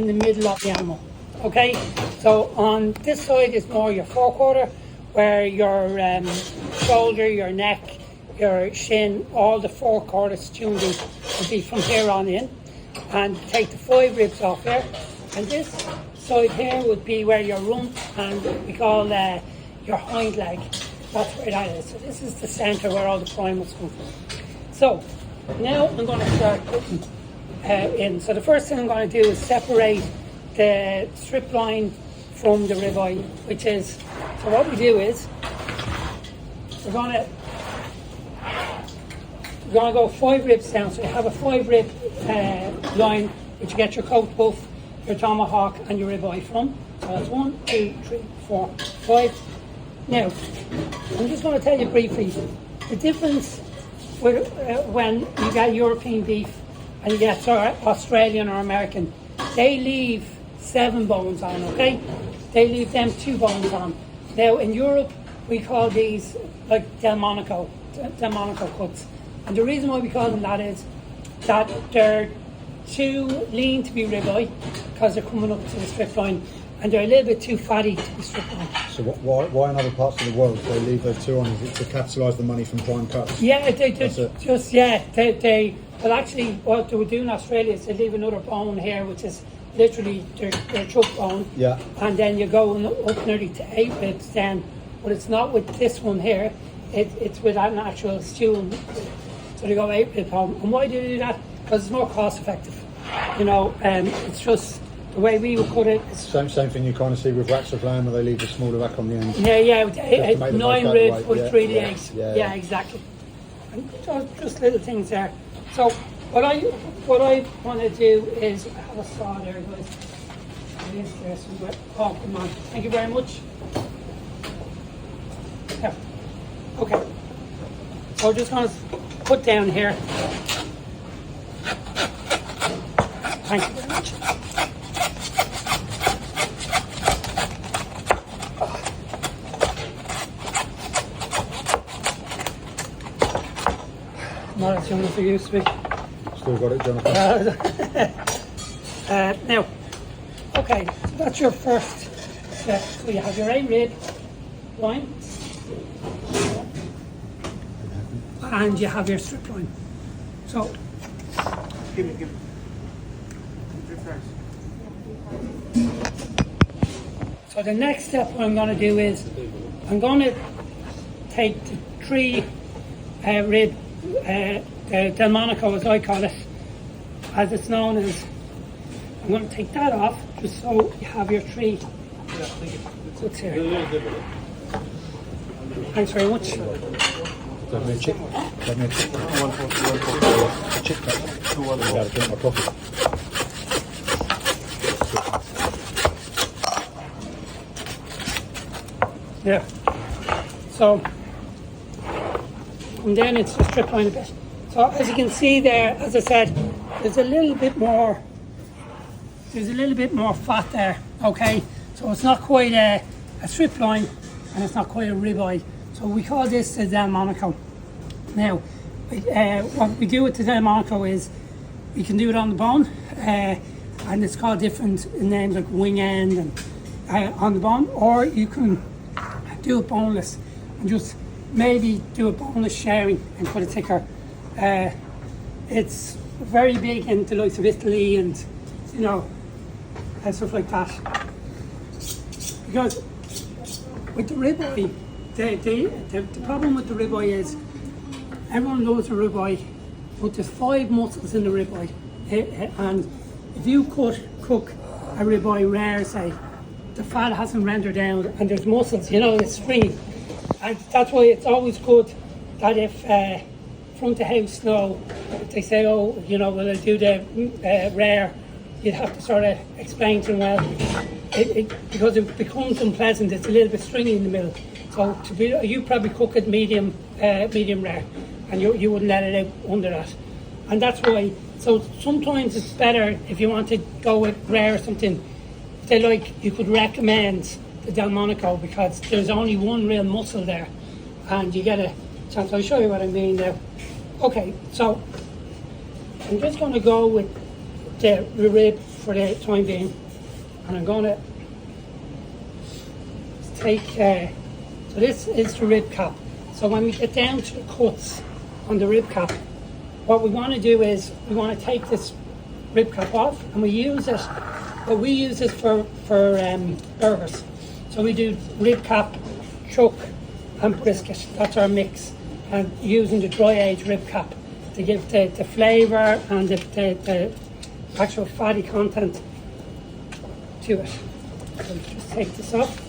in the middle of the animal. Okay, so on this side is more your forequarter, where your shoulder, your neck, your shin, all the forequarters tuned in will be from here on in. And take the 5 ribs off there. And this side here would be where your rump and we call your hind leg. That's where that is. So this is the centre where all the primals come from. So now I'm going to start putting in. So the first thing I'm going to do is separate the strip line from the ribeye, which is, so what we do is we're going to go 5 ribs down. So you have a 5 rib line, which you get your coat buff, your tomahawk, and your ribeye from. So that's 1, 2, 3, 4, 5. Now, I'm just going to tell you briefly the difference with when you get European beef and you get Australian or American. They leave 7 bones on, okay? They leave them 2 bones on. Now, in Europe, we call these like Delmonico cuts. And the reason why we call them that is that they're too lean to be ribeye because they're coming up to the strip line, and they're a little bit too fatty to be strip line. So why in other parts of the world they leave those 2 on? Is it to capitalise the money from prime cuts? Yeah, well actually what they would do in Australia is they leave another bone here, which is literally their chuck bone. Yeah. And then you go up nearly to 8 ribs then, but it's not with this one here, it's with an actual stew. So they go 8 rib home. And why do they do that? Because it's more cost effective. You know, it's just the way we would cut it. Same thing you kind of see with racks of lamb, where they leave the smaller rack on the end. Yeah, 9 ribs, put 3 to 8. Yeah, exactly. And just little things there. So what I want to do is, I have a saw there, guys. It is there somewhere. Oh, come on. Thank you very much. Yeah. Okay. So we're just going to put down here. Thank you very much. Not as young as I used to be. Still got it, Jonathan. Now, okay, so that's your first step. So you have your 8 rib line, and you have your strip line. So, Give me. So the next step what I'm going to do is I'm going to take the 3 rib, the Delmonico as I call it, as it's known as. I'm going to take that off just so you have your 3 cuts here. Thanks very much. Let me check. Check that. I gotta drink my coffee. Yeah. So, and then it's just strip line a bit. So as you can see there, as I said, there's a little bit more fat there, okay? So it's not quite a strip line and it's not quite a ribeye. So we call this the Delmonico. Now, what we do with the Delmonico is we can do it on the bone, and it's called different names like wing end and on the bone, or you can do it boneless and just maybe do a boneless sharing and put it thicker. It's very big in the likes of Italy and and stuff like that. Because with the ribeye, the problem with the ribeye is everyone knows a ribeye, but there's 5 muscles in the ribeye, and if you cook a ribeye rare, say, the fat hasn't rendered down and there's muscles, it's free. And that's why it's always good that if front of house know, they say, will I do the rare, you'd have to sort of explain to them, well, because it becomes unpleasant, it's a little bit stringy in the middle. So you probably cook it medium rare, and you wouldn't let it out under that. And that's why, so sometimes it's better if you want to go with rare or something, you could recommend the Delmonico because there's only one real muscle there and you get a chance. I'll show you what I mean now. Okay, so I'm just going to go with the rib for the time being. And I'm going to take, so this is the rib cap. So when we get down to the cuts on the rib cap, what we want to do is we want to take this rib cap off, and we use it, but we use this for burgers. So we do rib cap, chuck and brisket. That's our mix. And using the dry aged rib cap to give the flavour and the actual fatty content to it. So just take this off.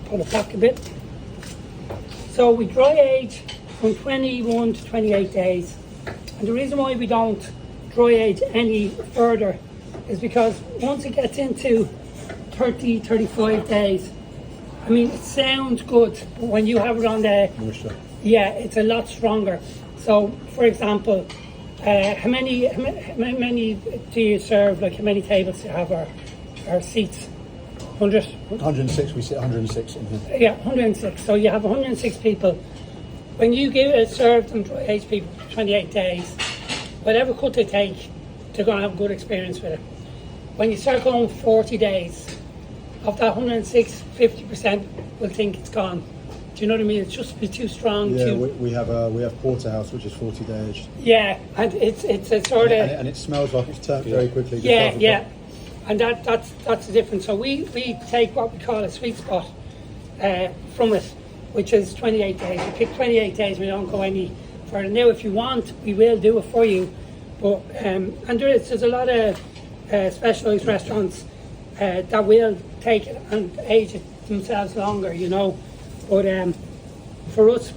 Pull it back a bit. So we dry age from 21 to 28 days. And the reason why we don't dry age any further is because once it gets into 30, 35 days, I mean, it sounds good, but when you have it on the Moisture. yeah, it's a lot stronger. So, for example, how many do you serve? Like, how many tables do you have, our seats? 100? 106, we sit 106 in here. Yeah, 106. So you have 106 people. When you serve them dry aged people for 28 days, whatever cut they take, they're going to have a good experience with it. When you start going 40 days, of that 106, 50% will think it's gone. Do you know what I mean? It's just be too strong. Yeah, we have porterhouse, which is 40 day aged. Yeah, and it's a sort of... And it smells like it's turned very quickly. Yeah, yeah. And that's the difference. So we take what we call a sweet spot from it, which is 28 days. We pick 28 days, we don't go any further. Now, if you want, we will do it for you. But and there's a lot of specialised restaurants that will take it and age it themselves longer, you know. But for us,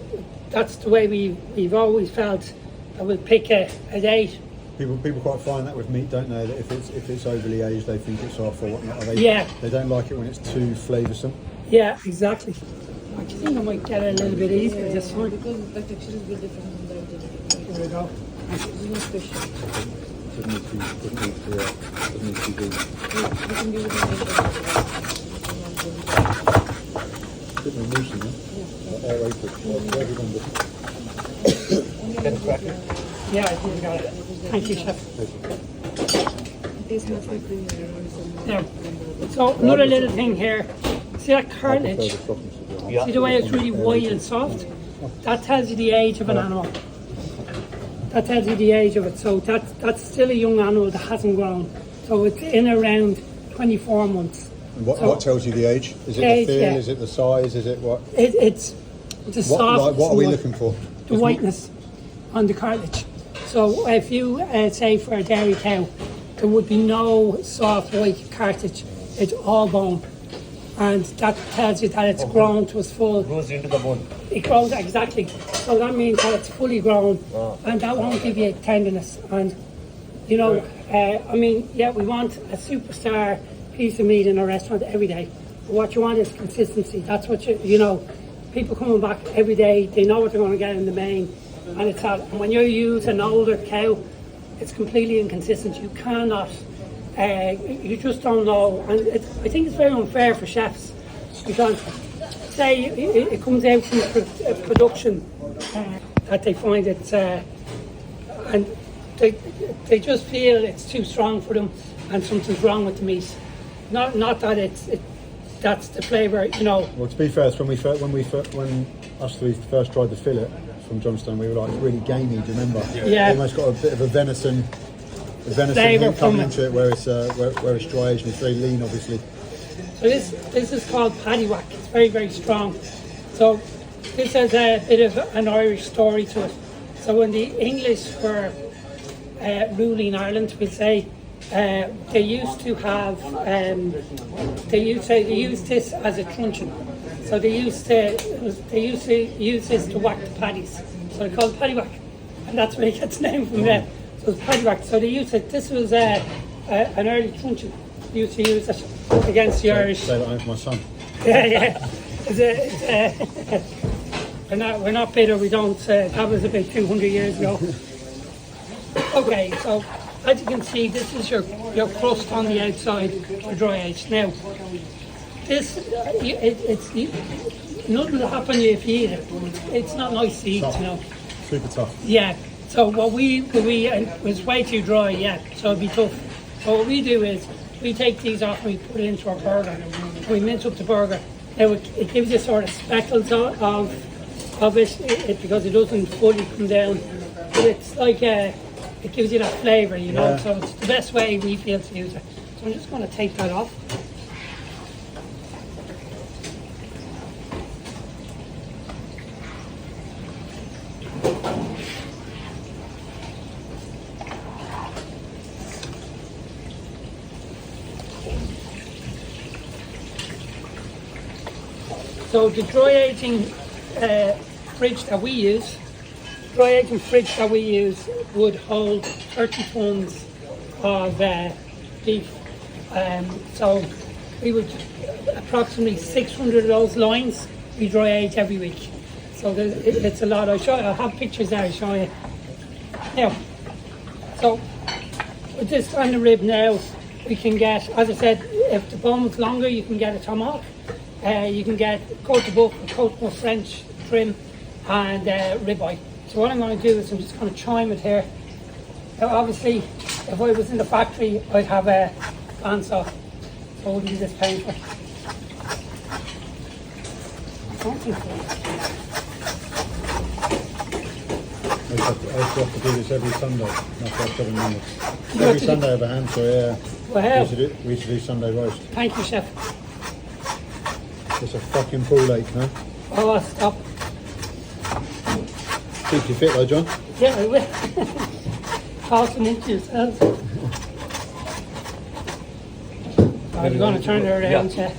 that's the way we've always felt, that we'll pick a date. People quite find that with meat, don't they? That if it's overly aged, they think it's off or whatnot. They don't like it when it's too flavoursome. Yeah, exactly. I think I might get it a little bit easier this one. Because the texture is a bit different from the other. Here we go. It's more special. Doesn't need to be You can give it a bit more mousse in there. Aerated. Where have you gone with Can you crack it? Yeah, I think we got it. Thank you, chef. It tastes much more creamy. There. So another little thing here. See that cartilage? Yeah. See the way it's really white and soft? That tells you the age of an animal. That tells you the age of it. So that's still a young animal that hasn't grown. So it's in around 24 months. And what, So- what tells you the age? Is it Age, the feel? yeah. Is it the size? Is it what? It's the soft. What are we looking for? The whiteness on the cartilage. So if you say for a dairy cow, there would be no soft white cartilage. It's all bone. And that tells you that it's grown to its full. Goes into the bone. It grows exactly. So that means that it's fully grown, and that won't give you tenderness. And you know, I mean, yeah, we want a superstar piece of meat in a restaurant every day. But what you want is consistency. That's what you know. People coming back every day, they know what they're going to get in the main, and it's that. And when you use an older cow, it's completely inconsistent. You cannot. You just don't know, and I think it's very unfair for chefs, because say it comes out from production that they find it's and they just feel it's too strong for them and something's wrong with the meat. Not that that's the flavour, you know. Well, to be fair, when us three first tried the fillet from Johnstone, we were like, it's really gamey. Do you remember? Yeah. Almost got a bit of a venison Flavour hint coming from into it, where it's dry aged and it's very lean, obviously. So this is called paddywhack. It's very, very strong. So this has a bit of an Irish story to it. So when the English were ruling Ireland, we'll say, they used to have they used this as a truncheon. So they used to use this to whack the paddies. So they called it paddywhack, and that's where it gets the name from there. So it's paddywhack. So they used it. This was an early truncheon. They used to use it against the Irish. Say that home for my son. Yeah. We're not bitter. We don't. That was about 200 years ago. Okay, so as you can see, this is your crust on the outside for dry aged. Now, this nothing will happen if you eat it. It's not nice to eat, Tough. you know. Super tough. Yeah. So what it was way too dry, yeah, so it'd be tough. So what we do is, we take these off and we put it into our burger. We mince up the burger. Now it gives you sort of speckles of it because it doesn't fully come down. But it's like, it gives you that flavour, you know, so it's the best way we feel to use it. So I'm just going to take that off. So the dry aging fridge that we use, would hold 30 tons of beef. So we would approximately 600 of those lines we dry age every week. So it's a lot. I'll have pictures there. I'll show you. Now, so with this kind of rib now, we can get, as I said, if the bone was longer, you can get a tomahawk. You can get cote de boeuf, cote de boeuf French trim, and ribeye. So what I'm going to do is I'm just going to chime it here. Now obviously, if I was in the factory, I'd have a bandsaw, so it wouldn't be this painful. I don't think so. I used to have to do this every Sunday. That's why I've got Monday. Every Sunday I have a handsaw, yeah. Wow. We used to do Sunday roast. Thank you, chef. It's a fucking ball ache, no? Oh, stop. Keep you fit though, John. Yeah, I will. Pass them into yourselves. I'm going to turn it around, yeah.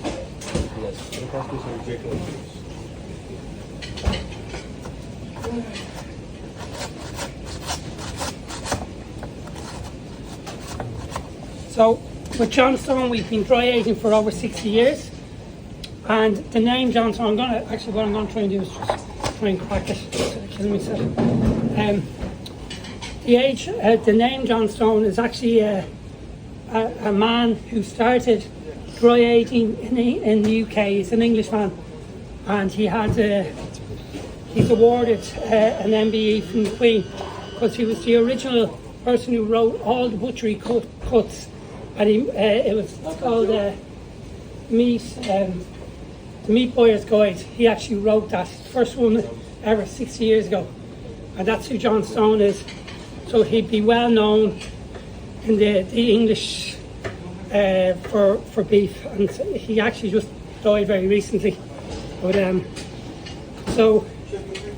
So, with Johnstone, we've been dry aging for over 60 years. And the name Johnstone, what I'm going to try and do is just try and crack it. Kill myself. The name Johnstone is actually a man who started dry aging in the UK. He's an Englishman, and he's awarded an MBE from the Queen because he was the original person who wrote all the butchery cuts, and it was called the Meat Buyer's Guide. He actually wrote that, first one ever 60 years ago, and that's who Johnstone is. So he'd be well known in the English for beef, and he actually just died very recently. But so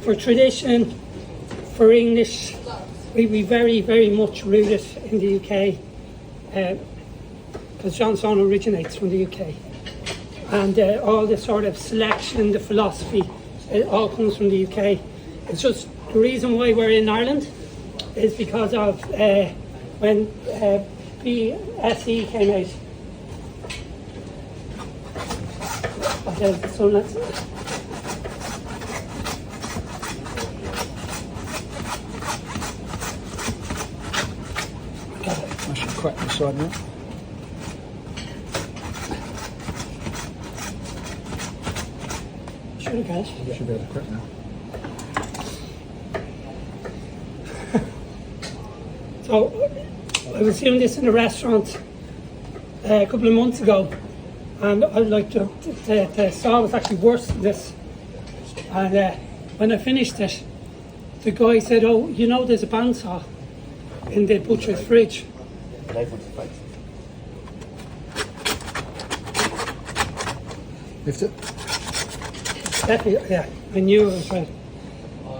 for tradition, for English, we very, very much rooted in the UK, because Johnstone originates from the UK. And all the sort of selection, the philosophy, it all comes from the UK. It's just the reason why we're in Ireland is because of when BSE came out. Okay, so let's. I should crack this side now. Okay. You should be able to crack now. So I was doing this in a restaurant a couple of months ago, and I like the saw was actually worse than this. And when I finished it, the guy said, "Oh, you know, there's a bandsaw in the butcher's fridge." Lift it. Definitely, yeah, I knew it was right.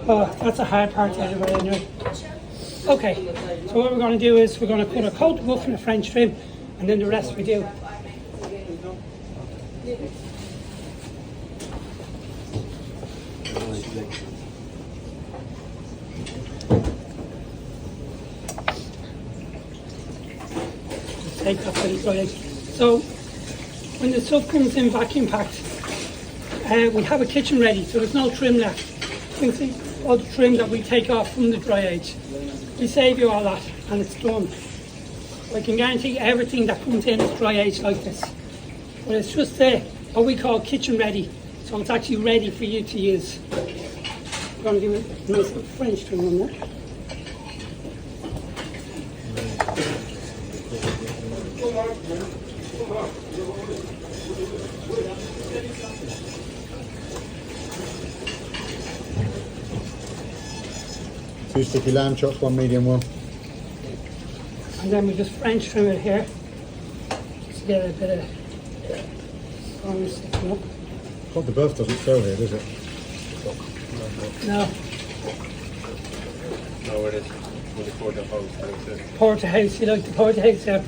Oh, that's a hard part to do anyway. Okay, so what we're going to do is we're going to put a coat of buff in a French trim, and then the rest we do. Just take that for the dry. So when the stuff comes in vacuum packed, we have a kitchen ready, so there's no trim left. You can see all the trim that we take off from the dry age. We save you all that, and it's done. I can guarantee everything that comes in is dry age like this. But it's just what we call kitchen ready, so it's actually ready for you to use. I'm going to do a nice little French trim on that. Two sticky lamb chops, one medium one. And then we just French trim it here. Just to get a bit of bone sticking up. Cod de Boeuf doesn't sell here, does it? No, No, it is. With the porterhouse, porterhouse, you like the porterhouse, yeah.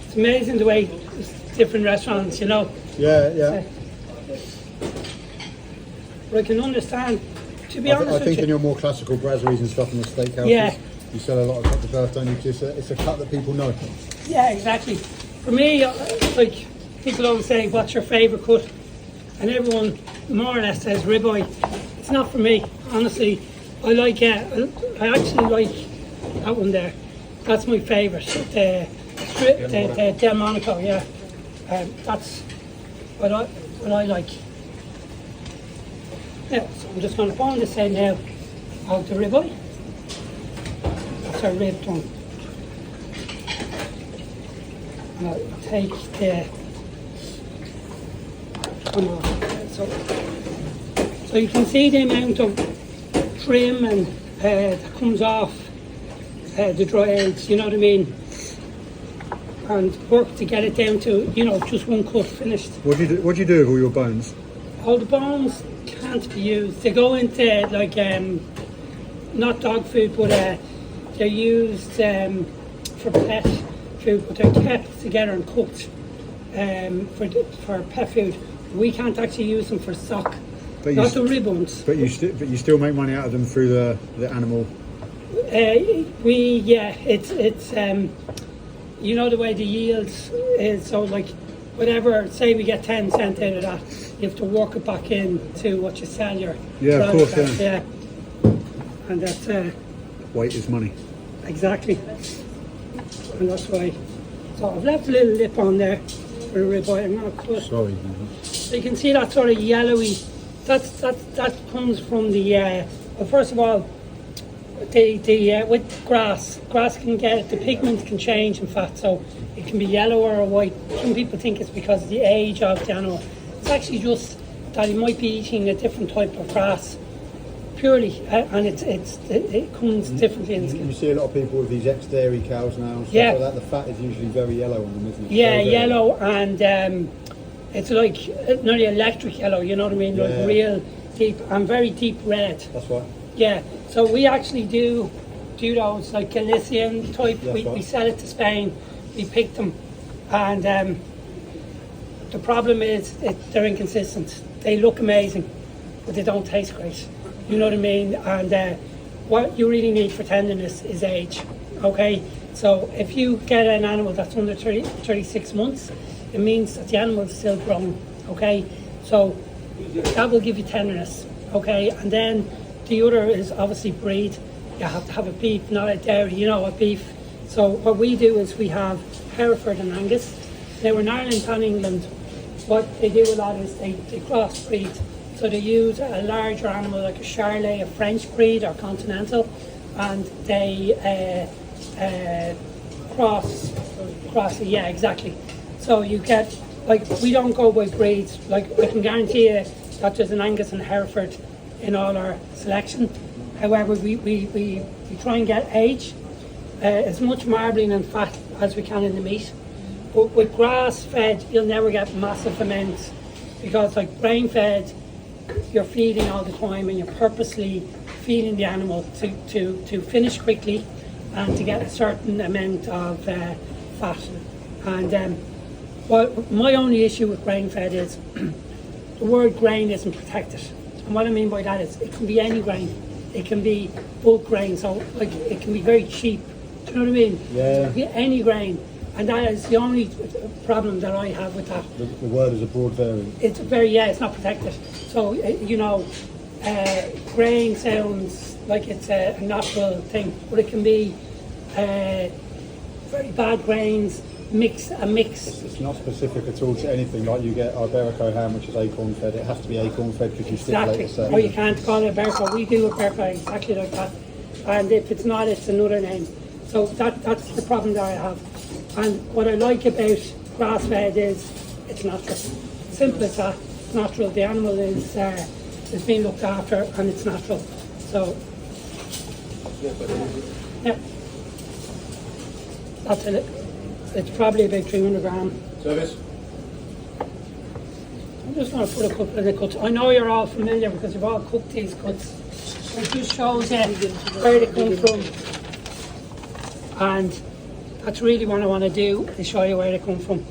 It's amazing the way there's different restaurants, you know. Yeah, yeah. But I can understand, to be I honest think with in you. your more classical brasseries and stuff in the steakhouses, Yeah. you sell a lot of cod de Boeuf, don't you? 'Cause it's a cut that people know. Yeah, exactly. For me, like, people always say, what's your favourite cut? And everyone more or less says ribeye. It's not for me, honestly. I actually like that one there. That's my favourite. The Delmonico, yeah. That's what I like. Yeah, so I'm just going to find this in now of the ribeye. That's our rib done. And I'll take the one off. So you can see the amount of trim and that comes off the dry eggs, you know what I mean? And work to get it down to, you know, just one cut finished. What do you do with all your bones? All the bones can't be used. They go into like not dog food, but they're used for pet food, but they're kept together and cooked for pet food. We can't actually use them for stock. But Not the rib ones. But you still make money out of them through the animal. It's you know the way the yields is, so like whatever, say we get 10 cents out of that, you have to work it back in to what you sell your Yeah, of product course, at, yeah. And that's Weight is money. exactly, and that's why. So I've left a little lip on there for the ribeye. I'm going to cut. Sorry. So you can see that sort of yellowy. That comes from the. Well, first of all, the with grass can get the pigment can change in fat, so it can be yellow or white. Some people think it's because of the age of the animal. It's actually just that it might be eating a different type of grass, purely, and it comes differently in the skin. You see a lot of people with these ex-dairy cows now and stuff Yeah. like that. The fat is usually very yellow on them, isn't it? Yeah, Very yellow, and it's like nearly electric yellow. You know what I mean? Yeah. Like real deep and very deep red. That's right. Yeah, so we actually do those like Galician type. That's We right. sell it to Spain. We pick them, and the problem is they're inconsistent. They look amazing, but they don't taste great. You know what I mean? And what you really need for tenderness is age. Okay, so if you get an animal that's under 36 months, it means that the animal is still growing. Okay, so that will give you tenderness. Okay, and then the other is obviously breed. You have to have a beef, not a dairy, you know, a beef. So what we do is we have Hereford and Angus. Now in Ireland and England, what they do a lot is they crossbreed. So they use a larger animal like a Charolais, a French breed or Continental, and they cross it, yeah, exactly. So you get, like, we don't go by breeds. Like, I can guarantee you that there's an Angus and Hereford in all our selection. However, we try and get age, as much marbling and fat as we can in the meat. But with grass fed, you'll never get massive amounts, because like grain fed, you're feeding all the time and you're purposely feeding the animal to finish quickly and to get a certain amount of fat. And well, my only issue with grain fed is the word grain isn't protected. And what I mean by that is it can be any grain. It can be bulk grain, so like it can be very cheap. Do you know what I mean? Yeah. It can be any grain. And that is the only problem that I have with that. The word is a broad variant. It's it's not protected. So, you know, grain sounds like it's a natural thing, but it can be very bad grains, a mix. It's not specific at all to anything. Like you get Iberico ham, which is acorn fed. It has to be acorn fed because you stipulate Exactly. a Or you can't call it Iberico. We do Iberico exactly like that. And if it's not, it's another name. So that's the problem that I have. And what I like about grass-fed is it's natural. Simple as that. It's natural. The animal is being looked after and it's natural. So, yeah. That's it. It's probably about 300 grams. Service. I'm just going to put a couple of the cuts. I know you're all familiar because you've all cooked these cuts. It just shows you where they come from. And that's really what I want to do, is show you where they come from.